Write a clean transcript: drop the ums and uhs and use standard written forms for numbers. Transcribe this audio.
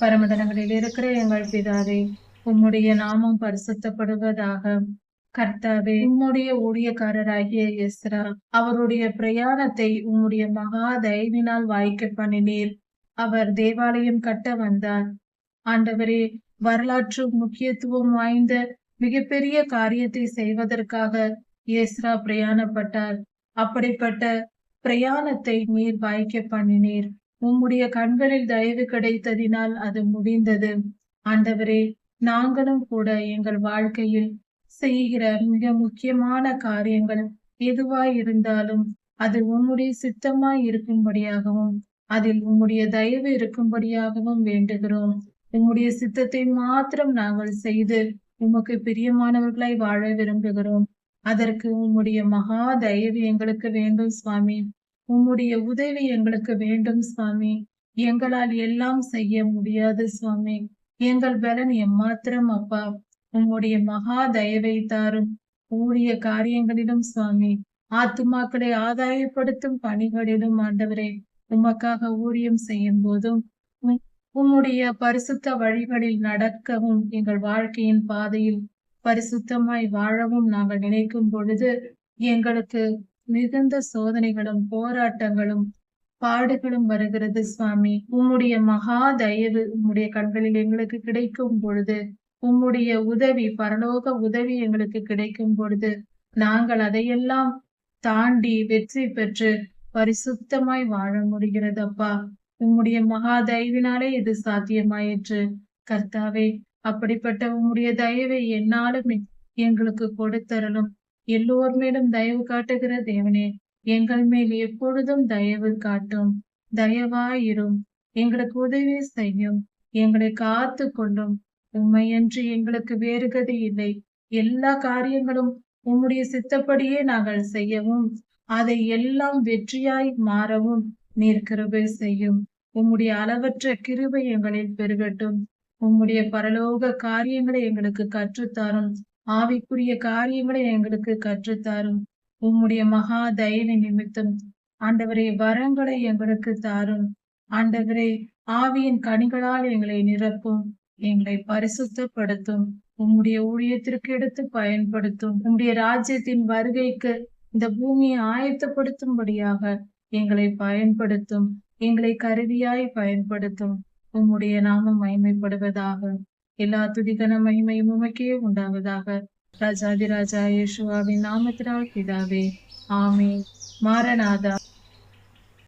பரமண்டலங்களில் இருக்கிற எங்கள் பிதாவே, உம்முடைய நாமம் பரிசுத்தப்படுவதாக. கர்த்தாவே, உம்முடைய ஊழியக்காரராகிய எஸ்ரா அவருடைய பிரயாணத்தை உம்முடைய மகா தயவினால் வாய்க்க பண்ணினீர். அவர் தேவாலயம் கட்ட வந்தார். ஆண்டவரே, வரலாற்று முக்கியத்துவம் வாய்ந்த மிகப்பெரிய காரியத்தை செய்வதற்காக எஸ்ரா பிரயாணப்பட்டார். அப்படிப்பட்ட பிரயாணத்தை நீர் வாய்க்க பண்ணினீர். உம்முடைய கண்களில் தயவு கிடைத்ததினால் அது முடிந்தது. ஆண்டவரே, நாங்களும் கூட எங்கள் வாழ்க்கையில் செய்கிற மிக முக்கியமான காரியங்கள் எதுவாய் இருந்தாலும் அது உம்முடைய சித்தமாய் இருக்கும்படியாகவும் அதில் உம்முடைய தயவு இருக்கும்படியாகவும் வேண்டுகிறோம். உம்முடைய சித்தத்தை மாத்திரம் நாங்கள் செய்து உமக்கு பிரியமானவர்களாய் வாழ விரும்புகிறோம். அதற்கு உம்முடைய மகா தயவு எங்களுக்கு வேண்டும் சுவாமி. உம்முடைய உதவி எங்களுக்கு வேண்டும் சுவாமி. எங்களால் எல்லாம் செய்ய முடியாது சுவாமி. எங்கள் பலன் எம்மாத்திரம் அப்பா. உம்முடைய மகா தயவை தாரும். ஊழிய காரியங்களிலும் சுவாமி, ஆத்துமாக்களை ஆதாயப்படுத்தும் பணிகளிலும் ஆண்டவரே, உமக்காக ஊழியம் செய்யும் போதும் உம்முடைய பரிசுத்த வழிகளில் நடக்கவும் எங்கள் வாழ்க்கையின் பாதையில் பரிசுத்தமாய் வாழவும் நாங்கள் நினைக்கும் பொழுது எங்களுக்கு மிகுந்த சோதனைகளும் போராட்டங்களும் பாடுகளும் வருகிறது சுவாமி. உம்முடைய மகா தயவு உம்முடைய கண்களில் எங்களுக்கு கிடைக்கும் பொழுது, உம்முடைய உதவி, பரலோக உதவி எங்களுக்கு கிடைக்கும் பொழுது நாங்கள் அதையெல்லாம் தாண்டி வெற்றி பெற்று பரிசுத்தமாய் வாழ முடிகிறது அப்பா. உம்முடைய மகா தயவினாலே இது சாத்தியமாயிற்று. கர்த்தாவே, அப்படிப்பட்ட உம்முடைய தயவை என்னாலும் எங்களுக்கு கொடுத்தரலும். எல்லோர் மேலும் தயவு காட்டுகிற தேவனே, எங்கள் மேல் எப்பொழுதும் தயவு காட்டும். தயவாயிரும். எங்களுக்கு உதவி செய்யும். எங்களை காத்து கொள்ளும். உம்மையன்றி எங்களுக்கு வேறு கதி இல்லை. எல்லா காரியங்களும் உம்முடைய சித்தப்படியே நாங்கள் செய்யவும் அதை எல்லாம் வெற்றியாய் மாறவும் நீர் கிருபை செய்யும். உம்முடைய அளவற்ற கிருபை எங்களில் பெருகட்டும். உம்முடைய பரலோக காரியங்களை எங்களுக்கு கற்றுத்தாரும். ஆவிக்குரிய காரியங்களை எங்களுக்கு கற்றுத்தாரும். உம்முடைய மகா தயவு நிமித்தம் ஆண்டவரே, வரங்களை எங்களுக்கு தாரும். ஆண்டவரே, ஆவியின் கனிகளால் எங்களை நிரப்பும். எங்களை பரிசுத்தப்படுத்தும். உம்முடைய ஊழியத்திற்கு எடுத்து பயன்படுத்தும். உம்முடைய ராஜ்யத்தின் வருகைக்கு இந்த பூமியை ஆயத்தப்படுத்தும்படியாக எங்களை பயன்படுத்தும். எங்களை கருவியாய் பயன்படுத்தும். உம்முடைய நாமம் மகிமைப்படுவதாக. எல்லா துதிகன மகிமையும் உமக்கே உண்டாவதாக. ராஜாதிராஜா இயேசுவின் நாமத்தினால் பிதாவே, ஆமென். மாரநாதா.